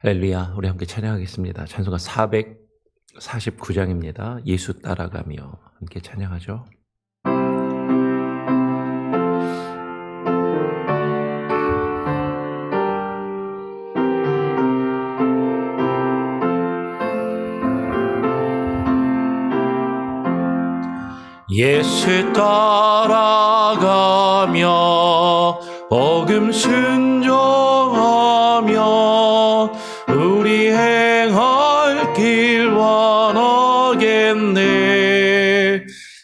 할렐루야. 우리 함께 찬양하겠습니다. 찬송가 449장입니다. 예수 따라가며 함께 찬양하죠. 예수 따라가며 복음 순종하며 우리 행할 길 원하겠네.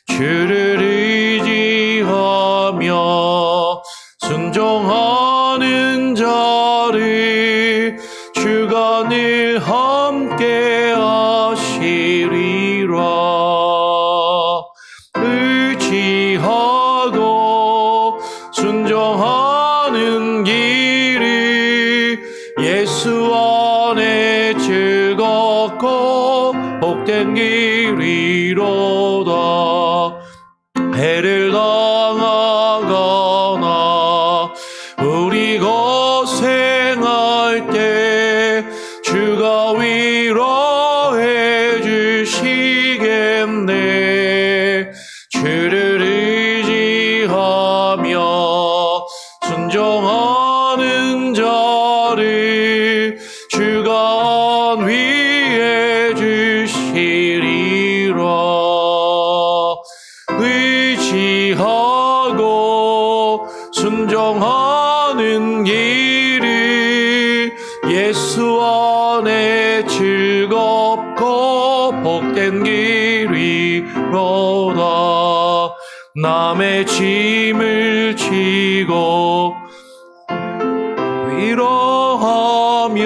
주를 의지하며 순종하는 자를 주가 늘 함께 하시리라. 의지하고 순종하는 길이 예수 안에 즐겁고 복된 길이로다. 해를 당하거나 우리 고생할 때 주가 위로해 주시겠네. 주를 의지하며 순종하는 자를 주가 안위해 주시리라. 의지하고 순종하는 길이 예수 안에 즐겁고 복된 길이로다. 남의 짐을 지고 위로하면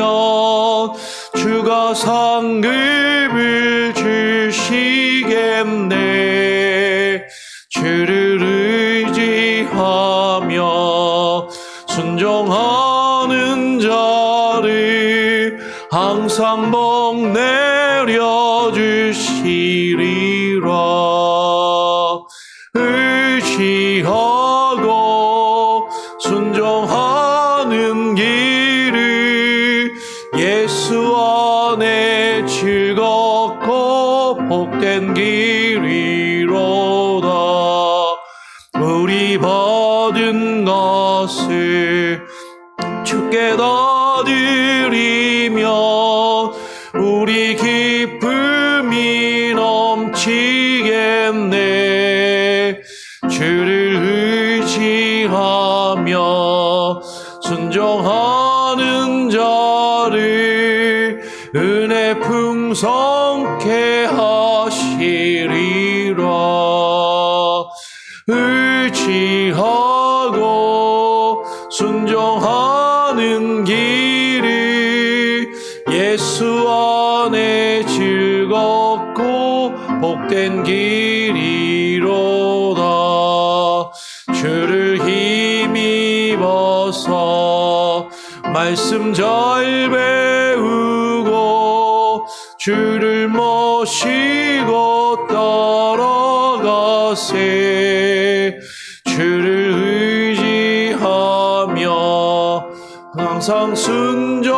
주가 상급을 주시겠네. 주를 의지하며 순종하는 자를 항상 복 내려주시리라. 의지하고 순종하는 길을 예수 안에 즐겁고 복된 길이로다. 우리 받은 것을 주께 다 드리면 우리 기쁨이 넘치겠네. 주를 의지하며 순종하는 자를 은혜 풍성케 하시리라. 의지하고 순종하는 길이 예수 안에 즐겁고 복된 길이로다. 주를 힘입어서 말씀 잘 배우고 주를 모시고 따라가세. 주를 의지하며 항상 순종하며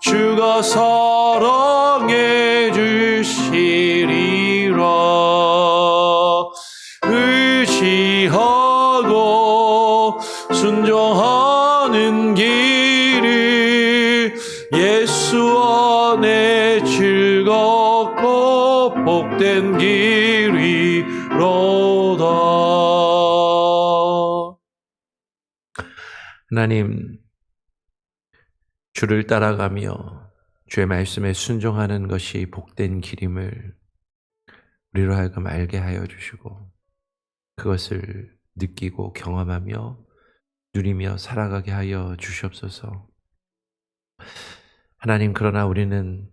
주가 사랑해 주시리라. 의지하고 순종하는 길이 예수 안에 즐겁고 복된 길이로다. 하나님, 주를 따라가며 주의 말씀에 순종하는 것이 복된 길임을 우리로 하여금 알게 하여 주시고 그것을 느끼고 경험하며 누리며 살아가게 하여 주시옵소서. 하나님, 그러나 우리는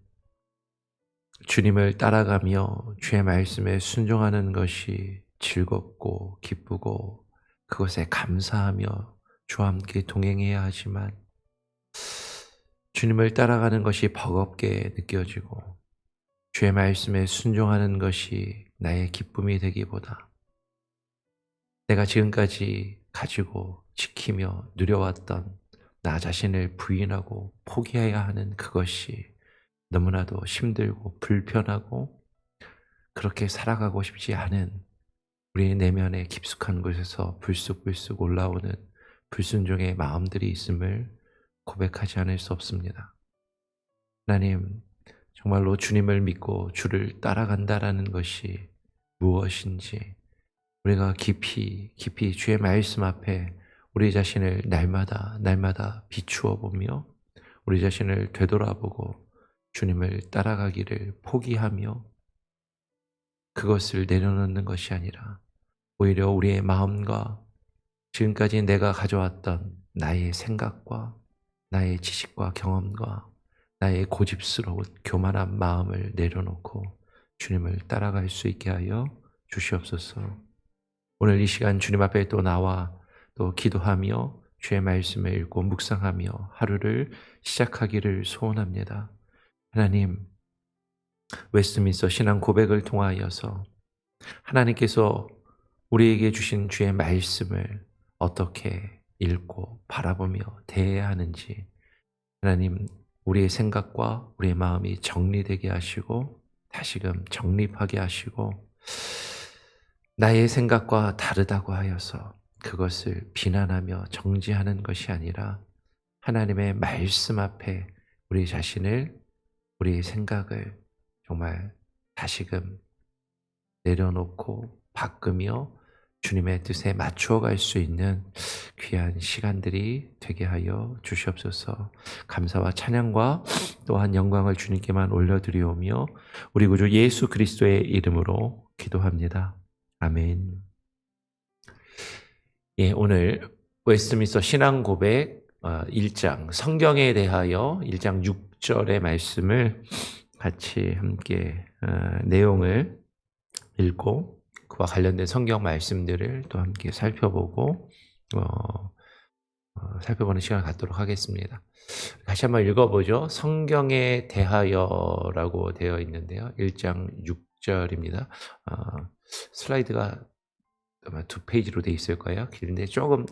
주님을 따라가며 주의 말씀에 순종하는 것이 즐겁고 기쁘고 그것에 감사하며 주와 함께 동행해야 하지만 주님을 따라가는 것이 버겁게 느껴지고 주의 말씀에 순종하는 것이 나의 기쁨이 되기보다 내가 지금까지 가지고 지키며 누려왔던 나 자신을 부인하고 포기해야 하는 그것이 너무나도 힘들고 불편하고 그렇게 살아가고 싶지 않은 우리의 내면의 깊숙한 곳에서 불쑥불쑥 올라오는 불순종의 마음들이 있음을 고백하지 않을 수 없습니다. 하나님, 정말로 주님을 믿고 주를 따라간다라는 것이 무엇인지 우리가 깊이 주의 말씀 앞에 우리 자신을 날마다 비추어 보며 우리 자신을 되돌아보고 주님을 따라가기를 포기하며 그것을 내려놓는 것이 아니라 오히려 우리의 마음과 지금까지 내가 가져왔던 나의 생각과 나의 지식과 경험과 나의 고집스러운 교만한 마음을 내려놓고 주님을 따라갈 수 있게 하여 주시옵소서. 오늘 이 시간 주님 앞에 또 나와 또 기도하며 주의 말씀을 읽고 묵상하며 하루를 시작하기를 소원합니다. 하나님, 웨스트민스터 신앙 고백을 통하여서 하나님께서 우리에게 주신 주의 말씀을 어떻게 읽고 바라보며 대해야 하는지 하나님, 우리의 생각과 우리의 마음이 정리되게 하시고 다시금 정립하게 하시고 나의 생각과 다르다고 하여서 그것을 비난하며 정지하는 것이 아니라 하나님의 말씀 앞에 우리 자신을, 우리의 생각을 정말 다시금 내려놓고 바꾸며 주님의 뜻에 맞추어 갈 수 있는 귀한 시간들이 되게 하여 주시옵소서. 감사와 찬양과 또한 영광을 주님께만 올려드리오며 우리 구주 예수 그리스도의 이름으로 기도합니다. 아멘. 예, 오늘 웨스트민스터 신앙 고백 1장 성경에 대하여 1장 6절의 말씀을 같이 함께 내용을 읽고 그와 관련된 성경 말씀들을 또 함께 살펴보고 살펴보는 시간을 갖도록 하겠습니다. 다시 한번 읽어보죠. 성경에 대하여라고 되어 있는데요. 1장 6절입니다. 슬라이드가 아마 2페이지로 되어 있을 거예요. 길인데 조금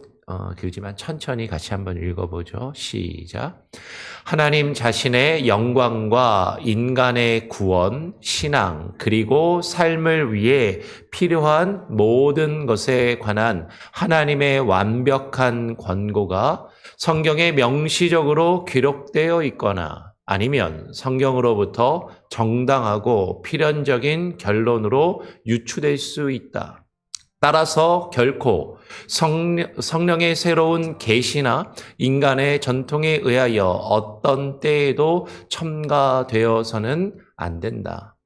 길지만 천천히 같이 한번 읽어보죠. 시작. 하나님 자신의 영광과 인간의 구원, 신앙, 그리고 삶을 위해 필요한 모든 것에 관한 하나님의 완벽한 권고가 성경에 명시적으로 기록되어 있거나 아니면 성경으로부터 정당하고 필연적인 결론으로 유추될 수 있다. 따라서 결코 성령의 새로운 계시나 인간의 전통에 의하여 어떤 때에도 첨가되어서는 안 된다.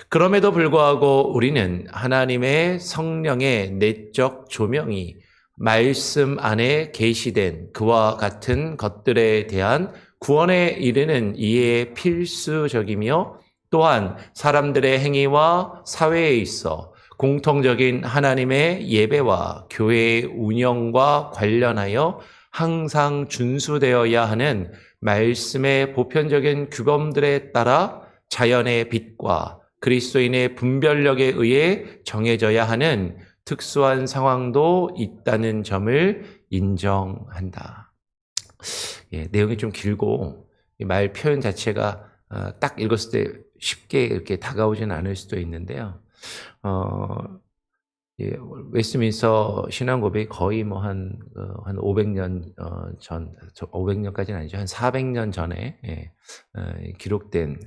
그럼에도 불구하고 우리는 하나님의 성령의 내적 조명이 말씀 안에 계시된 그와 같은 것들에 대한 구원에 이르는 이해에 필수적이며 또한 사람들의 행위와 사회에 있어 공통적인 하나님의 예배와 교회의 운영과 관련하여 항상 준수되어야 하는 말씀의 보편적인 규범들에 따라 자연의 빛과 그리스도인의 분별력에 의해 정해져야 하는 특수한 상황도 있다는 점을 인정한다. 예, 내용이 좀 길고 말 표현 자체가 딱 읽었을 때 쉽게 이렇게 다가오지는 않을 수도 있는데요. 예, 웨스트민스터 신앙 고백이 거의 뭐 한 500년 전, 500년까지는 아니죠. 한 400년 전에 기록된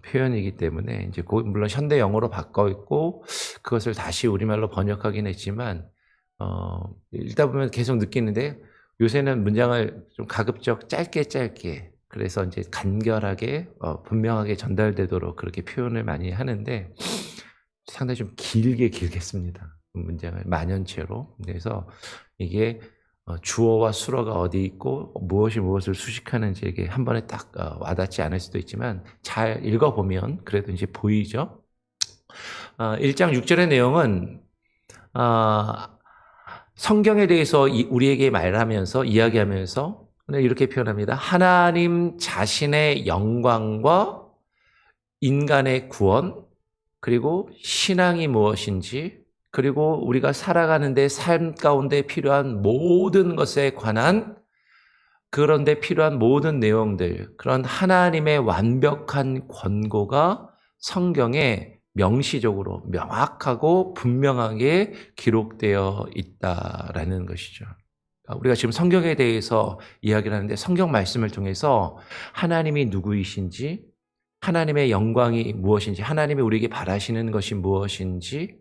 표현이기 때문에 이제 물론 현대 영어로 바꿔 있고 그것을 다시 우리말로 번역하긴 했지만 읽다 보면 계속 느끼는데 요새는 문장을 좀 가급적 짧게 그래서 이제 간결하게 분명하게 전달되도록 그렇게 표현을 많이 하는데 상당히 좀 길게 씁니다. 문장을 만연체로. 그래서 이게 주어와 수어가 어디 있고 무엇이 무엇을 수식하는지 이게 한 번에 딱 와닿지 않을 수도 있지만 잘 읽어보면 그래도 이제 보이죠. 1장 6절의 내용은 성경에 대해서 우리에게 말하면서 이야기하면서 이렇게 표현합니다. 하나님 자신의 영광과 인간의 구원 그리고 신앙이 무엇인지 그리고 우리가 살아가는데 삶 가운데 필요한 모든 것에 관한 그런데 필요한 모든 내용들, 그런 하나님의 완벽한 권고가 성경에 명시적으로 명확하고 분명하게 기록되어 있다라는 것이죠. 우리가 지금 성경에 대해서 이야기를 하는데 성경 말씀을 통해서 하나님이 누구이신지, 하나님의 영광이 무엇인지, 하나님이 우리에게 바라시는 것이 무엇인지,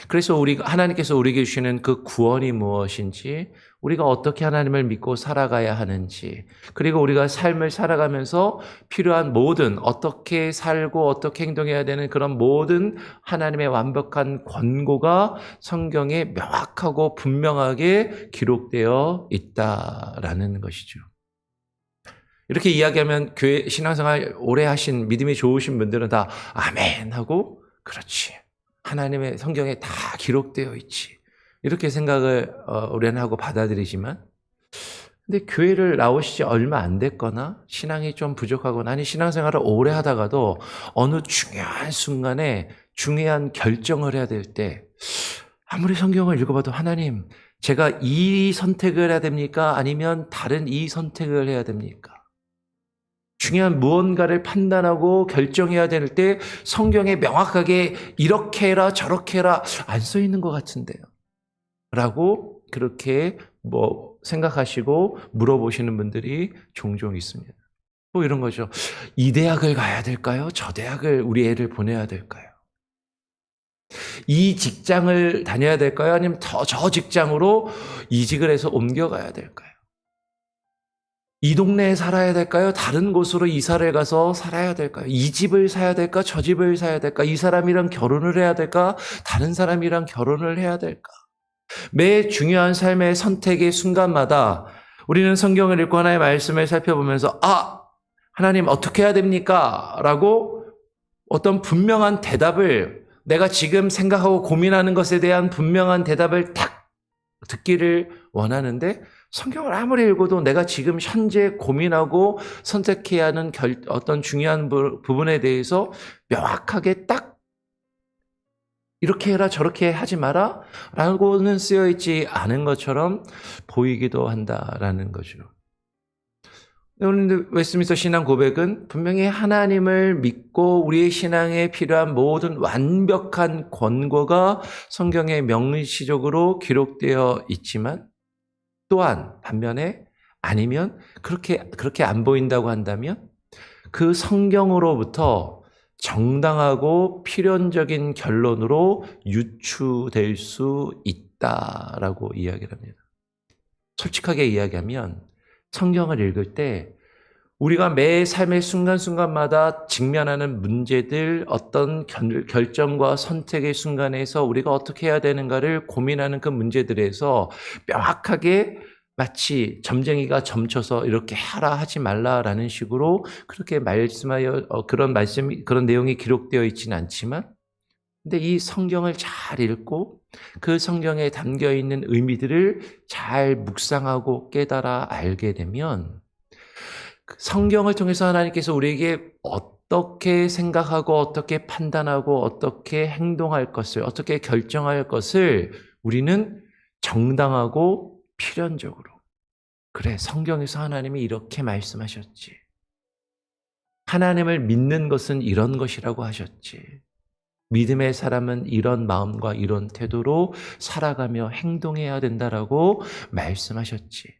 그래서 하나님께서 우리에게 주시는 그 구원이 무엇인지, 우리가 어떻게 하나님을 믿고 살아가야 하는지, 그리고 우리가 삶을 살아가면서 필요한 모든, 어떻게 살고 어떻게 행동해야 되는 그런 모든 하나님의 완벽한 권고가 성경에 명확하고 분명하게 기록되어 있다라는 것이죠. 이렇게 이야기하면 교회 신앙생활 오래 하신 믿음이 좋으신 분들은 다 아멘 하고, 그렇지, 하나님의 성경에 다 기록되어 있지, 이렇게 생각을 우리는 하고 받아들이지만, 근데 교회를 나오시지 얼마 안 됐거나 신앙이 좀 부족하거나, 아니 신앙생활을 오래 하다가도 어느 중요한 순간에 중요한 결정을 해야 될 때 아무리 성경을 읽어봐도 하나님, 제가 이 선택을 해야 됩니까? 아니면 다른 이 선택을 해야 됩니까? 중요한 무언가를 판단하고 결정해야 될 때 성경에 명확하게 이렇게 해라 저렇게 해라 안 써 있는 것 같은데요 라고 그렇게 생각하시고 물어보시는 분들이 종종 있습니다. 또 이런 거죠. 이 대학을 가야 될까요? 저 대학을 우리 애를 보내야 될까요? 이 직장을 다녀야 될까요? 아니면 저 직장으로 이직을 해서 옮겨가야 될까요? 이 동네에 살아야 될까요? 다른 곳으로 이사를 가서 살아야 될까요? 이 집을 사야 될까? 저 집을 사야 될까? 이 사람이랑 결혼을 해야 될까? 다른 사람이랑 결혼을 해야 될까? 매 중요한 삶의 선택의 순간마다 우리는 성경을 읽고 하나님의 말씀을 살펴보면서 하나님 어떻게 해야 됩니까? 라고 어떤 분명한 대답을, 내가 지금 생각하고 고민하는 것에 대한 분명한 대답을 딱 듣기를 원하는데, 성경을 아무리 읽어도 내가 지금 현재 고민하고 선택해야 하는 어떤 중요한 부분에 대해서 명확하게 딱 이렇게 해라 저렇게 하지 마라 라고는 쓰여있지 않은 것처럼 보이기도 한다라는 거죠. 오늘 웨스트민스터 신앙 고백은 분명히 하나님을 믿고 우리의 신앙에 필요한 모든 완벽한 권고가 성경에 명시적으로 기록되어 있지만, 또한 반면에 아니면 그렇게 안 보인다고 한다면 그 성경으로부터 정당하고 필연적인 결론으로 유추될 수 있다라고 이야기를 합니다. 솔직하게 이야기하면 성경을 읽을 때 우리가 매 삶의 순간순간마다 직면하는 문제들, 어떤 결정과 선택의 순간에서 우리가 어떻게 해야 되는가를 고민하는 그 문제들에서 명확하게 마치 점쟁이가 점쳐서 이렇게 하라 하지 말라라는 식으로 그렇게 말씀하여 그런 내용이 기록되어 있지는 않지만, 근데 이 성경을 잘 읽고 그 성경에 담겨 있는 의미들을 잘 묵상하고 깨달아 알게 되면 성경을 통해서 하나님께서 우리에게 어떻게 생각하고 어떻게 판단하고 어떻게 행동할 것을, 어떻게 결정할 것을 우리는 정당하고 필연적으로, 그래, 성경에서 하나님이 이렇게 말씀하셨지, 하나님을 믿는 것은 이런 것이라고 하셨지, 믿음의 사람은 이런 마음과 이런 태도로 살아가며 행동해야 된다라고 말씀하셨지,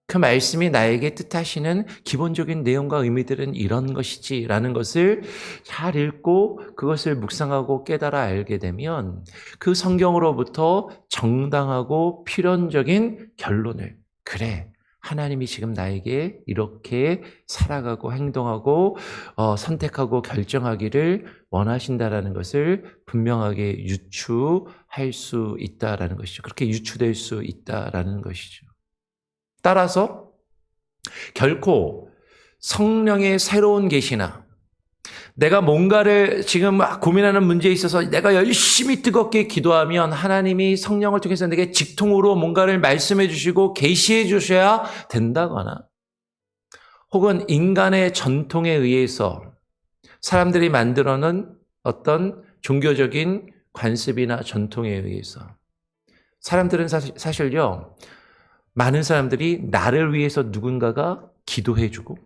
그 말씀이 나에게 뜻하시는 기본적인 내용과 의미들은 이런 것이지라는 것을 잘 읽고 그것을 묵상하고 깨달아 알게 되면 그 성경으로부터 정당하고 필연적인 결론을, 그래, 하나님이 지금 나에게 이렇게 살아가고 행동하고 선택하고 결정하기를 원하신다라는 것을 분명하게 유추할 수 있다라는 것이죠. 그렇게 유추될 수 있다라는 것이죠. 따라서 결코 성령의 새로운 계시나 내가 뭔가를 지금 고민하는 문제에 있어서 내가 열심히 뜨겁게 기도하면 하나님이 성령을 통해서 내게 직통으로 뭔가를 말씀해 주시고 계시해 주셔야 된다거나, 혹은 인간의 전통에 의해서 사람들이 만들어 놓은 어떤 종교적인 관습이나 전통에 의해서, 사람들은 사실요 많은 사람들이 나를 위해서 누군가가 기도해주고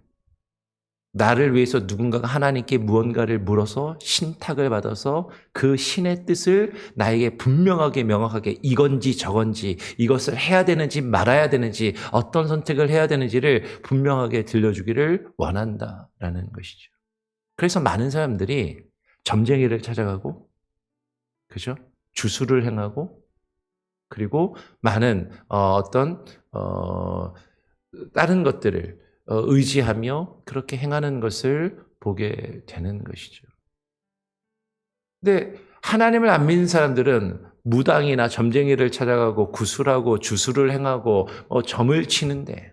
나를 위해서 누군가가 하나님께 무언가를 물어서 신탁을 받아서 그 신의 뜻을 나에게 분명하게 명확하게 이건지 저건지 이것을 해야 되는지 말아야 되는지 어떤 선택을 해야 되는지를 분명하게 들려주기를 원한다라는 것이죠. 그래서 많은 사람들이 점쟁이를 찾아가고 그죠? 주술을 행하고 그리고 많은 다른 것들을 의지하며 그렇게 행하는 것을 보게 되는 것이죠. 근데 하나님을 안 믿는 사람들은 무당이나 점쟁이를 찾아가고 구술하고 주술을 행하고 점을 치는데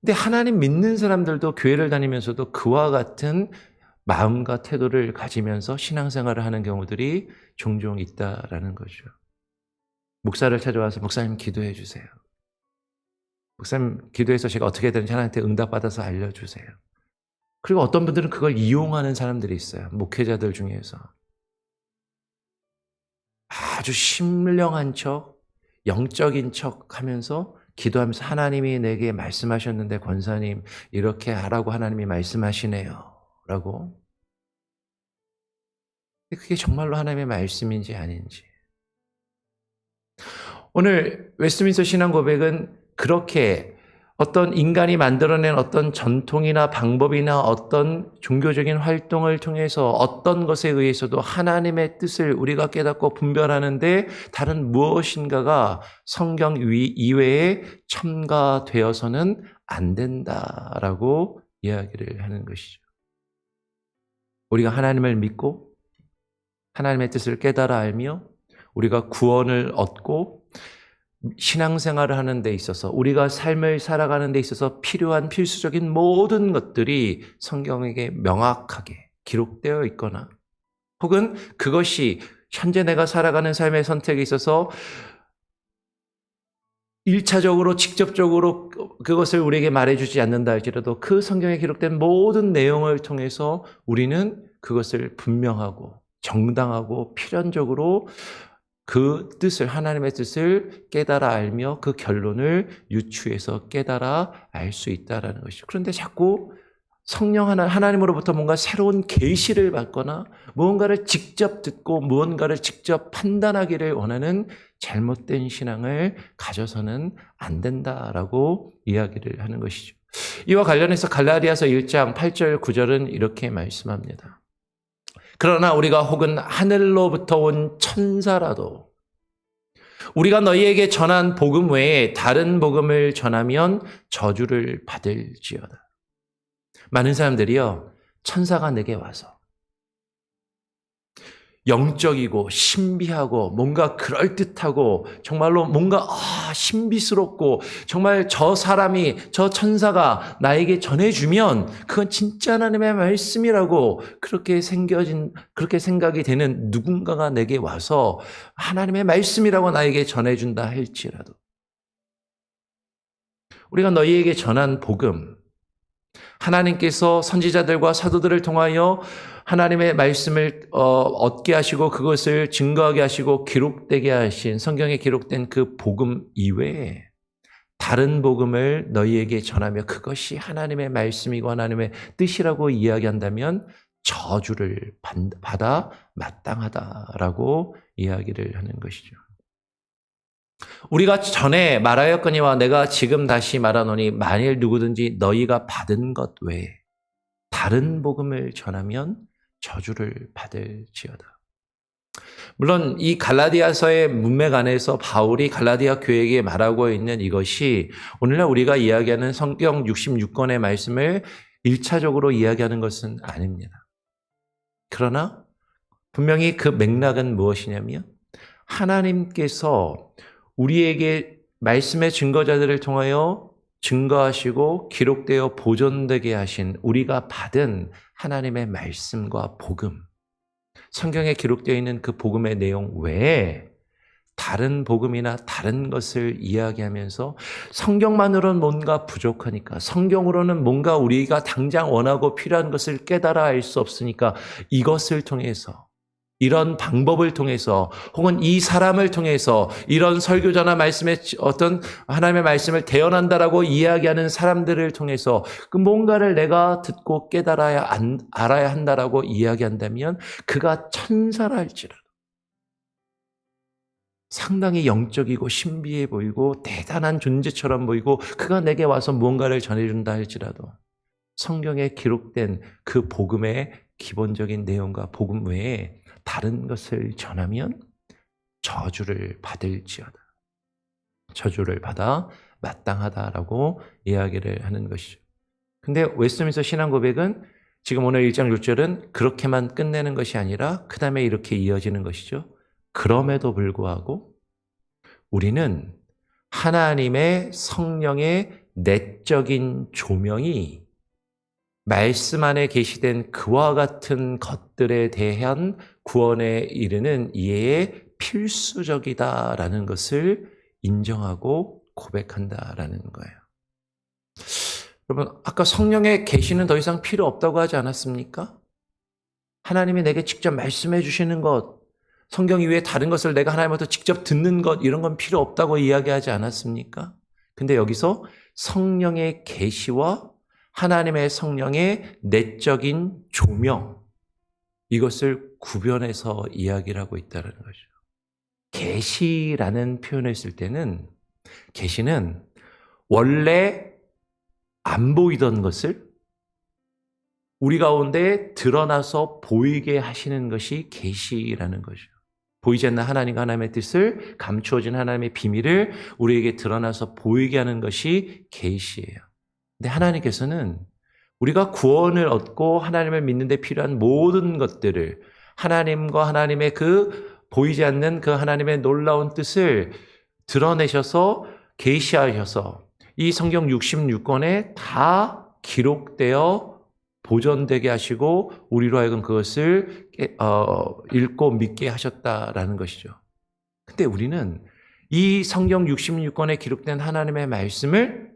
근데 하나님 믿는 사람들도 교회를 다니면서도 그와 같은 마음과 태도를 가지면서 신앙생활을 하는 경우들이 종종 있다라는 거죠. 목사를 찾아와서 목사님 기도해 주세요. 목사님 기도해서 제가 어떻게 되는지 하나님한테 응답받아서 알려주세요. 그리고 어떤 분들은 그걸 이용하는 사람들이 있어요. 목회자들 중에서. 아주 신령한 척, 영적인 척 하면서 기도하면서 하나님이 내게 말씀하셨는데 권사님 이렇게 하라고 하나님이 말씀하시네요. 라고. 그게 정말로 하나님의 말씀인지 아닌지. 오늘 웨스트민스터 신앙 고백은 그렇게 어떤 인간이 만들어낸 어떤 전통이나 방법이나 어떤 종교적인 활동을 통해서 어떤 것에 의해서도 하나님의 뜻을 우리가 깨닫고 분별하는데 다른 무엇인가가 성경 이외에 첨가되어서는 안 된다라고 이야기를 하는 것이죠. 우리가 하나님을 믿고 하나님의 뜻을 깨달아 알며 우리가 구원을 얻고 신앙생활을 하는 데 있어서 우리가 삶을 살아가는 데 있어서 필요한 필수적인 모든 것들이 성경에게 명확하게 기록되어 있거나 혹은 그것이 현재 내가 살아가는 삶의 선택에 있어서 1차적으로 직접적으로 그것을 우리에게 말해주지 않는다 할지라도 그 성경에 기록된 모든 내용을 통해서 우리는 그것을 분명하고 정당하고 필연적으로 그 뜻을 하나님의 뜻을 깨달아 알며 그 결론을 유추해서 깨달아 알 수 있다라는 것이죠. 그런데 자꾸 성령 하나님으로부터 뭔가 새로운 계시를 받거나 무언가를 직접 듣고 무언가를 직접 판단하기를 원하는 잘못된 신앙을 가져서는 안 된다라고 이야기를 하는 것이죠. 이와 관련해서 갈라디아서 1장 8절 9절은 이렇게 말씀합니다. 그러나 우리가 혹은 하늘로부터 온 천사라도 우리가 너희에게 전한 복음 외에 다른 복음을 전하면 저주를 받을지어다. 많은 사람들이요, 천사가 내게 와서 영적이고 신비하고 뭔가 그럴듯하고 정말로 뭔가 신비스럽고 정말 저 사람이 저 천사가 나에게 전해주면 그건 진짜 하나님의 말씀이라고 그렇게 생각이 되는 누군가가 내게 와서 하나님의 말씀이라고 나에게 전해준다 할지라도 우리가 너희에게 전한 복음 하나님께서 선지자들과 사도들을 통하여 하나님의 말씀을 얻게 하시고 그것을 증거하게 하시고 기록되게 하신 성경에 기록된 그 복음 이외에 다른 복음을 너희에게 전하며 그것이 하나님의 말씀이고 하나님의 뜻이라고 이야기한다면 저주를 받아 마땅하다라고 이야기를 하는 것이죠. 우리가 전에 말하였거니와 내가 지금 다시 말하노니 만일 누구든지 너희가 받은 것 외에 다른 복음을 전하면 저주를 받을지어다. 물론 이 갈라디아서의 문맥 안에서 바울이 갈라디아 교회에게 말하고 있는 이것이 오늘날 우리가 이야기하는 성경 66권의 말씀을 1차적으로 이야기하는 것은 아닙니다. 그러나 분명히 그 맥락은 무엇이냐면 하나님께서 우리에게 말씀의 증거자들을 통하여 증거하시고 기록되어 보존되게 하신 우리가 받은 하나님의 말씀과 복음, 성경에 기록되어 있는 그 복음의 내용 외에 다른 복음이나 다른 것을 이야기하면서 성경만으로는 뭔가 부족하니까 성경으로는 뭔가 우리가 당장 원하고 필요한 것을 깨달아 알 수 없으니까 이것을 통해서 이런 방법을 통해서 혹은 이 사람을 통해서 이런 설교자나 말씀의 어떤 하나님의 말씀을 대언한다라고 이야기하는 사람들을 통해서 그 뭔가를 내가 듣고 깨달아야 알아야 한다라고 이야기한다면 그가 천사라 할지라도 상당히 영적이고 신비해 보이고 대단한 존재처럼 보이고 그가 내게 와서 무언가를 전해준다 할지라도 성경에 기록된 그 복음의 기본적인 내용과 복음 외에 다른 것을 전하면 저주를 받을지어다. 저주를 받아 마땅하다라고 이야기를 하는 것이죠. 근데 웨스트민스터 신앙 고백은 지금 오늘 1장 6절은 그렇게만 끝내는 것이 아니라 그 다음에 이렇게 이어지는 것이죠. 그럼에도 불구하고 우리는 하나님의 성령의 내적인 조명이 말씀 안에 계시된 그와 같은 것들에 대한 구원에 이르는 이해에 필수적이다라는 것을 인정하고 고백한다라는 거예요. 여러분, 아까 성령의 계시는 더 이상 필요 없다고 하지 않았습니까? 하나님이 내게 직접 말씀해 주시는 것, 성경 이외에 다른 것을 내가 하나님부터 직접 듣는 것, 이런 건 필요 없다고 이야기하지 않았습니까? 근데 여기서 성령의 계시와 하나님의 성령의 내적인 조명, 이것을 구별해서 이야기를 하고 있다는 거죠. 계시라는 표현을 쓸 때는 계시는 원래 안 보이던 것을 우리 가운데 드러나서 보이게 하시는 것이 계시라는 거죠. 보이지 않는 하나님과 하나님의 뜻을, 감추어진 하나님의 비밀을 우리에게 드러나서 보이게 하는 것이 계시예요. 근데 하나님께서는 우리가 구원을 얻고 하나님을 믿는 데 필요한 모든 것들을 하나님과 하나님의 그 보이지 않는 그 하나님의 놀라운 뜻을 드러내셔서 계시하셔서 이 성경 66권에 다 기록되어 보존되게 하시고 우리로 하여금 그것을 읽고 믿게 하셨다라는 것이죠. 근데 우리는 이 성경 66권에 기록된 하나님의 말씀을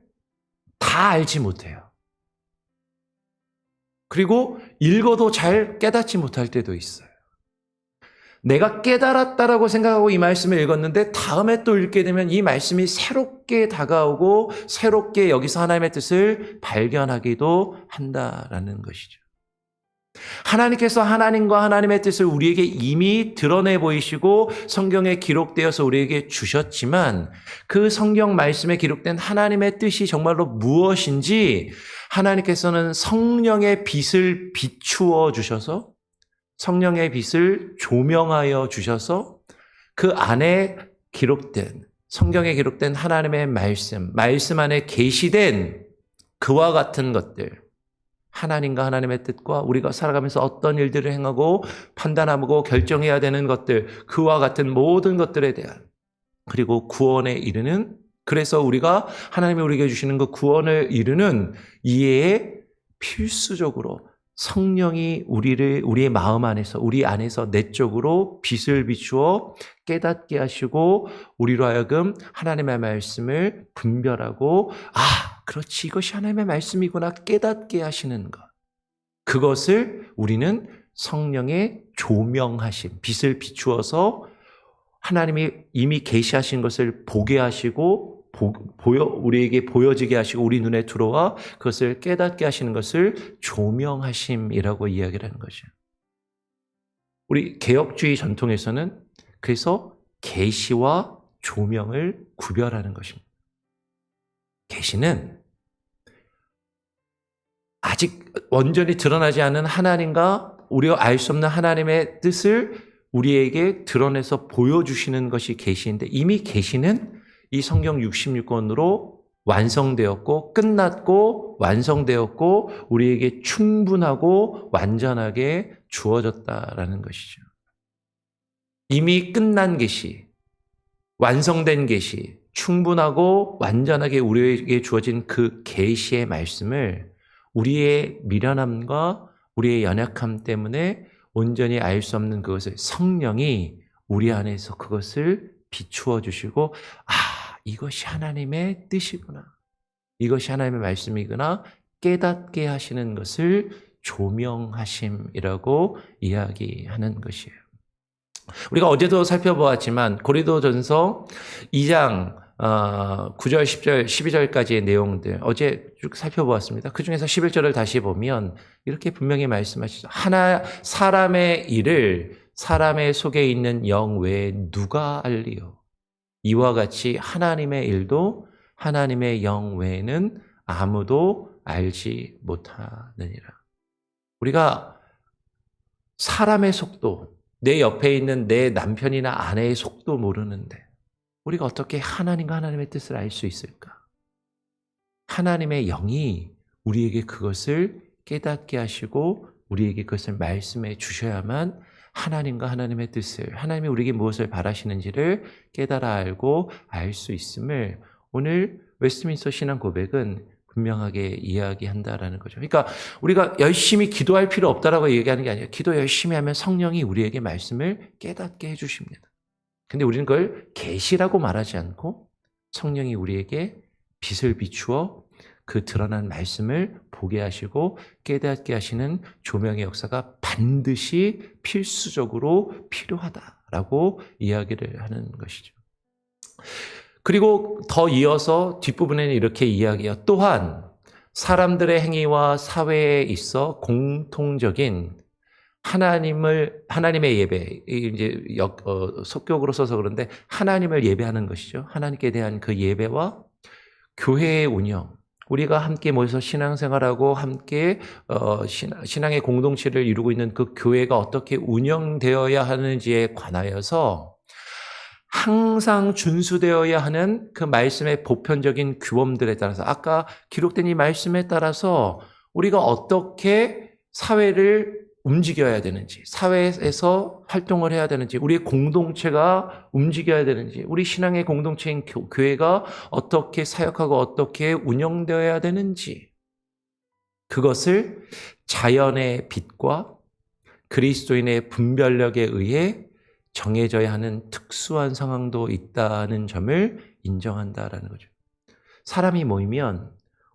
다 알지 못해요. 그리고 읽어도 잘 깨닫지 못할 때도 있어요. 내가 깨달았다라고 생각하고 이 말씀을 읽었는데 다음에 또 읽게 되면 이 말씀이 새롭게 다가오고 새롭게 여기서 하나님의 뜻을 발견하기도 한다라는 것이죠. 하나님께서 하나님과 하나님의 뜻을 우리에게 이미 드러내 보이시고 성경에 기록되어서 우리에게 주셨지만 그 성경 말씀에 기록된 하나님의 뜻이 정말로 무엇인지 하나님께서는 성령의 빛을 비추어 주셔서 성령의 빛을 조명하여 주셔서 그 안에 기록된 성경에 기록된 하나님의 말씀 안에 계시된 그와 같은 것들, 하나님과 하나님의 뜻과 우리가 살아가면서 어떤 일들을 행하고 판단하고 결정해야 되는 것들, 그와 같은 모든 것들에 대한 그리고 구원에 이르는 그래서 우리가 하나님이 우리에게 주시는 그 구원을 이루는 이해에 필수적으로 성령이 우리의 마음 안에서 우리 안에서 내적으로 빛을 비추어 깨닫게 하시고 우리로 하여금 하나님의 말씀을 분별하고 그렇지 이것이 하나님의 말씀이구나 깨닫게 하시는 것. 그것을 우리는 성령의 조명하심, 빛을 비추어서 하나님이 이미 계시하신 것을 보게 하시고 우리에게 보여지게 하시고 우리 눈에 들어와 그것을 깨닫게 하시는 것을 조명하심이라고 이야기를 하는 거죠. 우리 개혁주의 전통에서는 그래서 계시와 조명을 구별하는 것입니다. 계시는 아직 완전히 드러나지 않은 하나님과 우리가 알 수 없는 하나님의 뜻을 우리에게 드러내서 보여주시는 것이 계시인데 이미 계시는 이 성경 66권으로 완성되었고 끝났고 완성되었고 우리에게 충분하고 완전하게 주어졌다라는 것이죠. 이미 끝난 계시, 완성된 계시, 충분하고 완전하게 우리에게 주어진 그 계시의 말씀을 우리의 미련함과 우리의 연약함 때문에 온전히 알 수 없는 그것을 성령이 우리 안에서 그것을 비추어 주시고 이것이 하나님의 뜻이구나. 이것이 하나님의 말씀이구나. 깨닫게 하시는 것을 조명하심이라고 이야기하는 것이에요. 우리가 어제도 살펴보았지만 고린도전서 2장 9절, 10절, 12절까지의 내용들 어제 쭉 살펴보았습니다. 그중에서 11절을 다시 보면 이렇게 분명히 말씀하시죠. 사람의 일을 사람의 속에 있는 영 외에 누가 알리요? 이와 같이 하나님의 일도 하나님의 영 외에는 아무도 알지 못하느니라. 우리가 사람의 속도, 내 옆에 있는 내 남편이나 아내의 속도 모르는데 우리가 어떻게 하나님과 하나님의 뜻을 알 수 있을까? 하나님의 영이 우리에게 그것을 깨닫게 하시고 우리에게 그것을 말씀해 주셔야만 하나님과 하나님의 뜻을, 하나님이 우리에게 무엇을 바라시는지를 깨달아 알고 알 수 있음을 오늘 웨스트민스터 신앙 고백은 분명하게 이야기한다라는 거죠. 그러니까 우리가 열심히 기도할 필요 없다라고 얘기하는 게 아니라 기도 열심히 하면 성령이 우리에게 말씀을 깨닫게 해주십니다. 근데 우리는 그걸 계시라고 말하지 않고 성령이 우리에게 빛을 비추어 그 드러난 말씀을 보게 하시고 깨닫게 하시는 조명의 역사가 반드시 필수적으로 필요하다라고 이야기를 하는 것이죠. 그리고 더 이어서 뒷부분에는 이렇게 이야기해요. 또한 사람들의 행위와 사회에 있어 공통적인 하나님의 예배, 이제 속격으로 써서 그런데 하나님을 예배하는 것이죠. 하나님께 대한 그 예배와 교회의 운영, 우리가 함께 모여서 신앙생활하고 함께 신앙의 공동체를 이루고 있는 그 교회가 어떻게 운영되어야 하는지에 관하여서 항상 준수되어야 하는 그 말씀의 보편적인 규범들에 따라서 아까 기록된 이 말씀에 따라서 우리가 어떻게 사회를 움직여야 되는지, 사회에서 활동을 해야 되는지, 우리의 공동체가 움직여야 되는지, 우리 신앙의 공동체인 교회가 어떻게 사역하고 어떻게 운영되어야 되는지, 그것을 자연의 빛과 그리스도인의 분별력에 의해 정해져야 하는 특수한 상황도 있다는 점을 인정한다라는 거죠. 사람이 모이면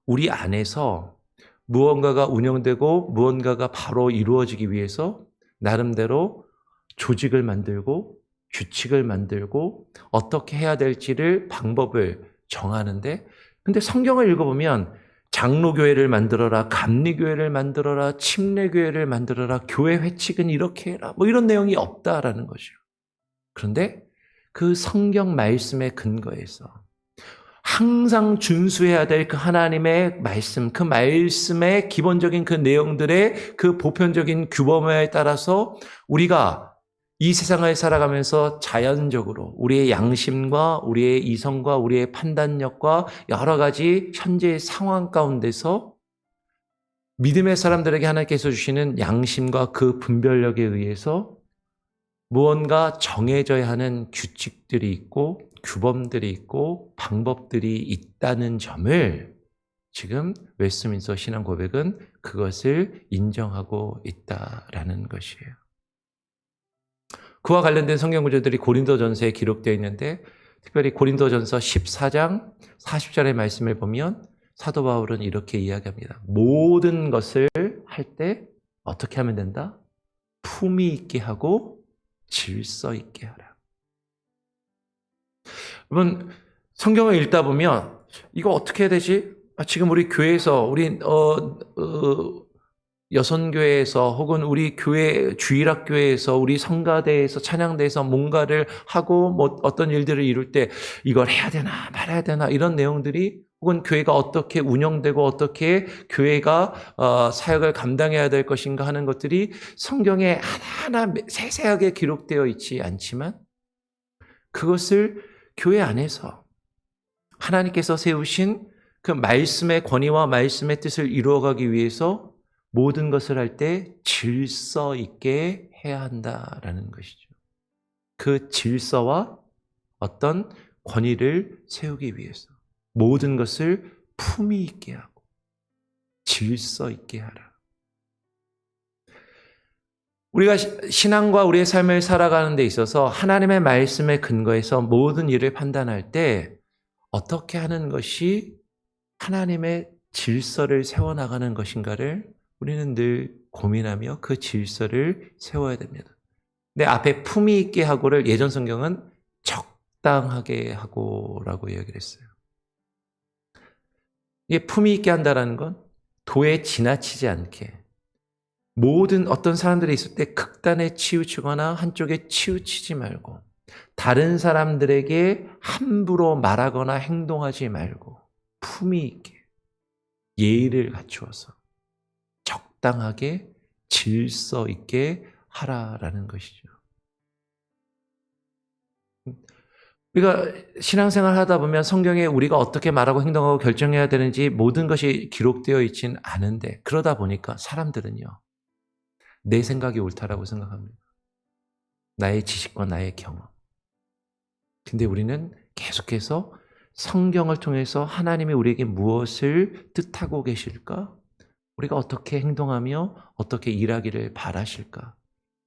우리 안에서 무언가가 운영되고 무언가가 바로 이루어지기 위해서 나름대로 조직을 만들고 규칙을 만들고 어떻게 해야 될지를 방법을 정하는데, 근데 성경을 읽어보면 장로교회를 만들어라, 감리교회를 만들어라, 침례교회를 만들어라, 교회 회칙은 이렇게 해라, 뭐 이런 내용이 없다라는 거죠. 그런데 그 성경 말씀의 근거에서 항상 준수해야 될 그 하나님의 말씀, 그 말씀의 기본적인 그 내용들의 그 보편적인 규범에 따라서 우리가 이 세상을 살아가면서 자연적으로 우리의 양심과 우리의 이성과 우리의 판단력과 여러 가지 현재의 상황 가운데서 믿음의 사람들에게 하나님께서 주시는 양심과 그 분별력에 의해서 무언가 정해져야 하는 규칙들이 있고 규범들이 있고 방법들이 있다는 점을 지금 웨스트민스터 신앙 고백은 그것을 인정하고 있다라는 것이에요. 그와 관련된 성경 구절들이 고린도전서에 기록되어 있는데 특별히 고린도전서 14장 40절의 말씀을 보면 사도 바울은 이렇게 이야기합니다. 모든 것을 할 때 어떻게 하면 된다? 품위 있게 하고 질서 있게 하라. 여러분, 성경을 읽다 보면 이거 어떻게 해야 되지? 지금 우리 교회에서 우리 여선교회에서 혹은 우리 교회 주일학교에서 우리 성가대에서 찬양대에서 뭔가를 하고 뭐 어떤 일들을 이룰 때 이걸 해야 되나 말아야 되나 이런 내용들이 혹은 교회가 어떻게 운영되고 어떻게 교회가 사역을 감당해야 될 것인가 하는 것들이 성경에 하나하나 세세하게 기록되어 있지 않지만 그것을 교회 안에서 하나님께서 세우신 그 말씀의 권위와 말씀의 뜻을 이루어가기 위해서 모든 것을 할 때 질서 있게 해야 한다라는 것이죠. 그 질서와 어떤 권위를 세우기 위해서 모든 것을 품위 있게 하고 질서 있게 하라. 우리가 신앙과 우리의 삶을 살아가는 데 있어서 하나님의 말씀에 근거해서 모든 일을 판단할 때 어떻게 하는 것이 하나님의 질서를 세워나가는 것인가를 우리는 늘 고민하며 그 질서를 세워야 됩니다. 내 앞에 품위 있게 하고를 예전 성경은 적당하게 하고라고 이야기를 했어요. 이게 품위 있게 한다는 건 도에 지나치지 않게, 모든 어떤 사람들이 있을 때 극단에 치우치거나 한쪽에 치우치지 말고, 다른 사람들에게 함부로 말하거나 행동하지 말고 품위 있게 예의를 갖추어서 적당하게 질서 있게 하라라는 것이죠. 우리가 신앙생활 하다 보면 성경에 우리가 어떻게 말하고 행동하고 결정해야 되는지 모든 것이 기록되어 있진 않은데, 그러다 보니까 사람들은요, 내 생각이 옳다라고 생각합니다. 나의 지식과 나의 경험. 근데 우리는 계속해서 성경을 통해서 하나님이 우리에게 무엇을 뜻하고 계실까? 우리가 어떻게 행동하며 어떻게 일하기를 바라실까?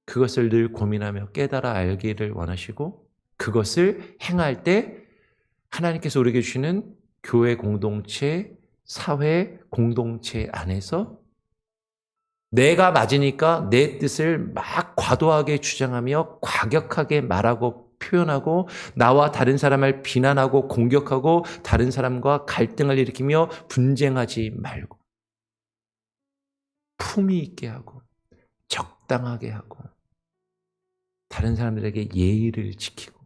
그것을 늘 고민하며 깨달아 알기를 원하시고, 그것을 행할 때 하나님께서 우리에게 주시는 교회 공동체, 사회 공동체 안에서 내가 맞으니까 내 뜻을 막 과도하게 주장하며 과격하게 말하고 표현하고, 나와 다른 사람을 비난하고 공격하고 다른 사람과 갈등을 일으키며 분쟁하지 말고 품위 있게 하고 적당하게 하고 다른 사람들에게 예의를 지키고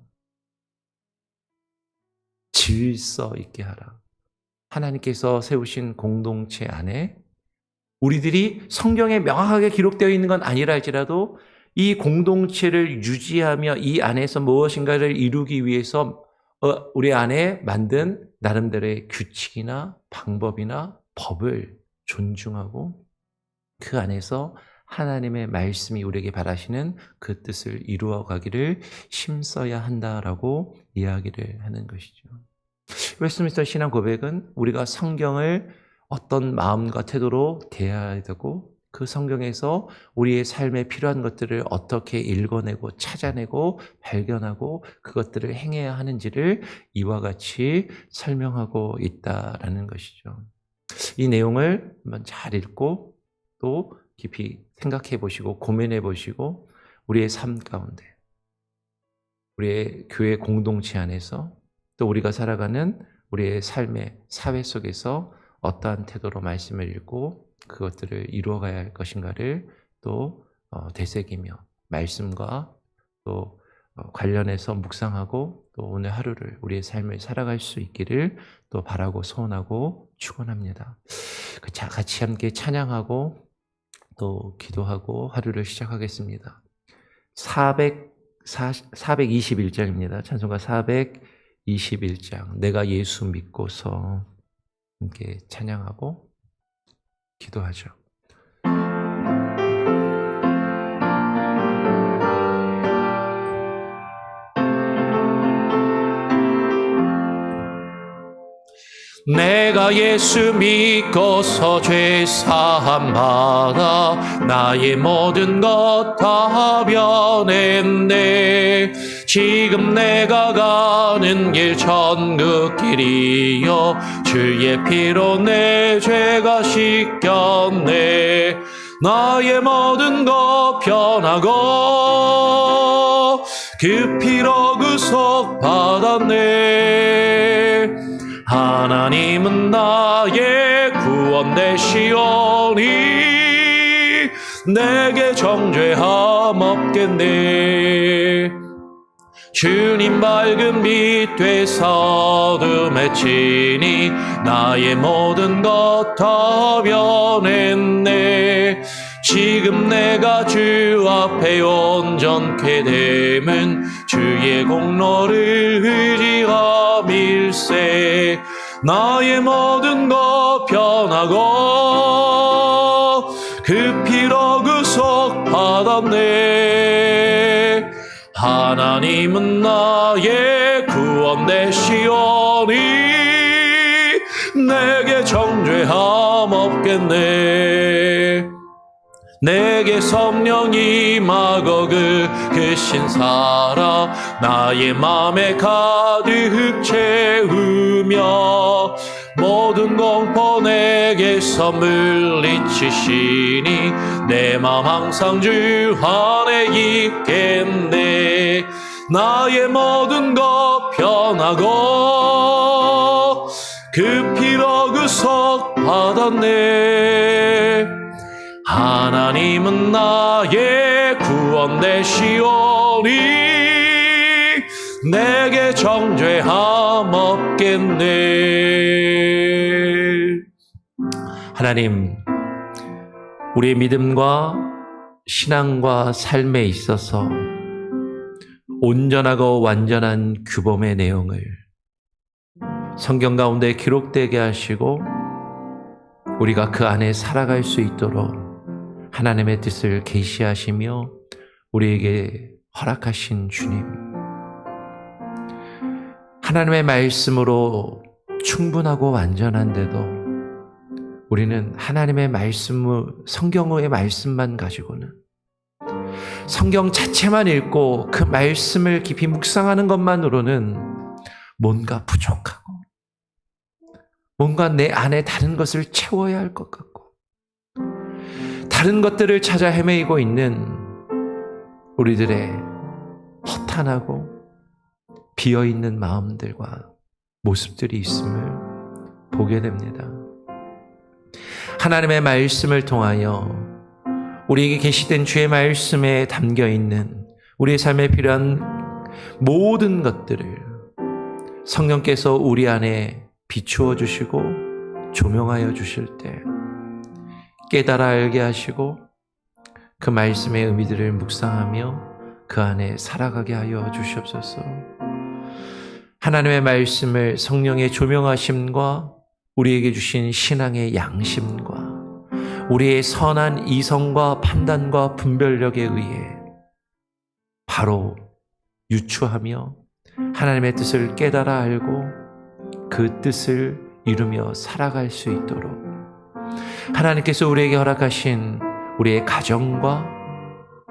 질서 있게 하라. 하나님께서 세우신 공동체 안에 우리들이 성경에 명확하게 기록되어 있는 건 아니라 할지라도 이 공동체를 유지하며 이 안에서 무엇인가를 이루기 위해서 우리 안에 만든 나름대로의 규칙이나 방법이나 법을 존중하고 그 안에서 하나님의 말씀이 우리에게 바라시는 그 뜻을 이루어 가기를 힘써야 한다라고 이야기를 하는 것이죠. 웨스트민스터 신앙 고백은 우리가 성경을 어떤 마음과 태도로 대해야 되고, 그 성경에서 우리의 삶에 필요한 것들을 어떻게 읽어내고 찾아내고 발견하고 그것들을 행해야 하는지를 이와 같이 설명하고 있다라는 것이죠. 이 내용을 한번 잘 읽고 또 깊이 생각해 보시고 고민해 보시고, 우리의 삶 가운데, 우리의 교회 공동체 안에서, 또 우리가 살아가는 우리의 삶의 사회 속에서 어떠한 태도로 말씀을 읽고 그것들을 이루어가야 할 것인가를 또 되새기며 말씀과 또 관련해서 묵상하고 또 오늘 하루를 우리의 삶을 살아갈 수 있기를 또 바라고 소원하고 축원합니다. 자, 같이 함께 찬양하고 또 기도하고 하루를 시작하겠습니다. 421장입니다. 찬송가 421장. 내가 예수 믿고서 함께 찬양하고 기도하죠. 내가 예수 믿고서 죄사함 받아 나의 모든 것 다 변했네. 지금 내가 가는 길 천국 길이요 주의 피로 내 죄가 씻겼네. 나의 모든 것 변하고 그 피로 구속 받았네. 하나님은 나의 구원 되시오니 내게 정죄함 없겠네. 주님 밝은 빛 되사 어둠에 치니 나의 모든 것 다 변했네. 지금 내가 주 앞에 온전케 됨은 주의 공로를 의지함일세. 나의 모든 것 변하고 그 피로 구속 받았네. 하나님은 나의 구원 되시오니 내게 정죄함 없겠네. 내게 성령 임하고 그 신사라 나의 맘에 가득 채우며 모든 공포 내게서 물리치시니 내 맘 항상 주 안에 있겠네. 나의 모든 것 변하고 그 피로 구속 받았네. 하나님은 나의 구원 되시오니 내게 정죄함 없겠네. 하나님, 우리의 믿음과 신앙과 삶에 있어서 온전하고 완전한 규범의 내용을 성경 가운데 기록되게 하시고 우리가 그 안에 살아갈 수 있도록 하나님의 뜻을 계시하시며 우리에게 허락하신 주님, 하나님의 말씀으로 충분하고 완전한데도 우리는 하나님의 말씀을, 성경의 말씀만 가지고는, 성경 자체만 읽고 그 말씀을 깊이 묵상하는 것만으로는 뭔가 부족하고 뭔가 내 안에 다른 것을 채워야 할 것 같고 다른 것들을 찾아 헤매이고 있는 우리들의 허탄하고 비어있는 마음들과 모습들이 있음을 보게 됩니다. 하나님의 말씀을 통하여 우리에게 계시된 주의 말씀에 담겨있는 우리의 삶에 필요한 모든 것들을 성령께서 우리 안에 비추어 주시고 조명하여 주실 때 깨달아 알게 하시고 그 말씀의 의미들을 묵상하며 그 안에 살아가게 하여 주시옵소서. 하나님의 말씀을 성령의 조명하심과 우리에게 주신 신앙의 양심과 우리의 선한 이성과 판단과 분별력에 의해 바로 유추하며 하나님의 뜻을 깨달아 알고 그 뜻을 이루며 살아갈 수 있도록 하나님께서 우리에게 허락하신 우리의 가정과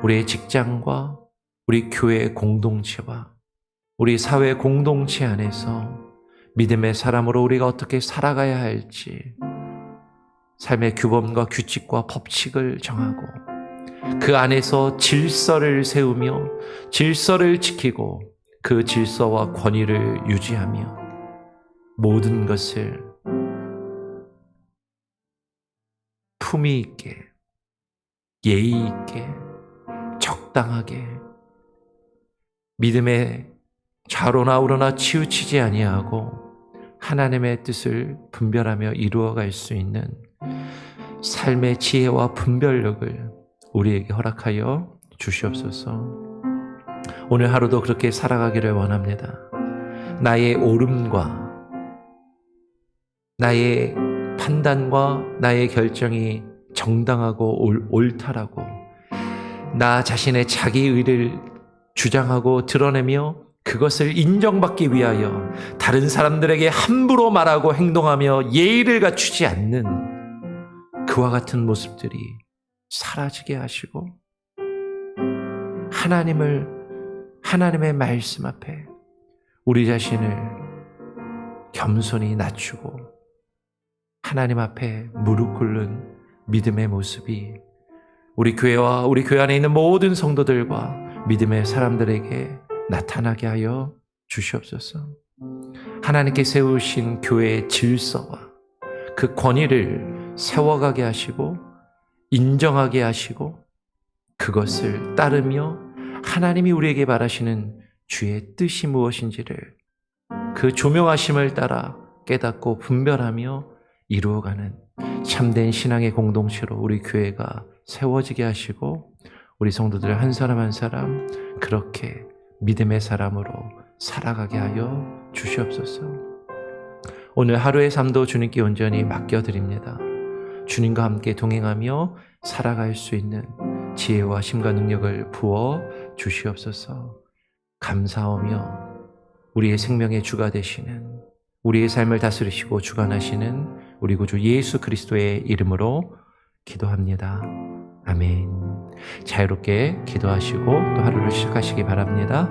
우리의 직장과 우리 교회 공동체와 우리 사회 공동체 안에서 믿음의 사람으로 우리가 어떻게 살아가야 할지 삶의 규범과 규칙과 법칙을 정하고 그 안에서 질서를 세우며 질서를 지키고 그 질서와 권위를 유지하며 모든 것을 품위 있게, 예의 있게, 적당하게 믿음의 좌로나 우로나 치우치지 아니하고 하나님의 뜻을 분별하며 이루어갈 수 있는 삶의 지혜와 분별력을 우리에게 허락하여 주시옵소서. 오늘 하루도 그렇게 살아가기를 원합니다. 나의 옳음과 나의 판단과 나의 결정이 정당하고 옳다라고 나 자신의 자기 의를 주장하고 드러내며 그것을 인정받기 위하여 다른 사람들에게 함부로 말하고 행동하며 예의를 갖추지 않는 그와 같은 모습들이 사라지게 하시고 하나님의 말씀 앞에 우리 자신을 겸손히 낮추고 하나님 앞에 무릎 꿇는 믿음의 모습이 우리 교회와 우리 교회 안에 있는 모든 성도들과 믿음의 사람들에게 나타나게 하여 주시옵소서. 하나님께 세우신 교회의 질서와 그 권위를 세워가게 하시고 인정하게 하시고 그것을 따르며 하나님이 우리에게 바라시는 주의 뜻이 무엇인지를 그 조명하심을 따라 깨닫고 분별하며 이루어가는 참된 신앙의 공동체로 우리 교회가 세워지게 하시고 우리 성도들 한 사람 한 사람 그렇게 믿음의 사람으로 살아가게 하여 주시옵소서. 오늘 하루의 삶도 주님께 온전히 맡겨드립니다. 주님과 함께 동행하며 살아갈 수 있는 지혜와 힘과 능력을 부어 주시옵소서. 감사하며 우리의 생명의 주가 되시는 우리의 삶을 다스리시고 주관하시는 우리 구주 예수 그리스도의 이름으로 기도합니다. 아멘. 자유롭게 기도하시고 또 하루를 시작하시기 바랍니다.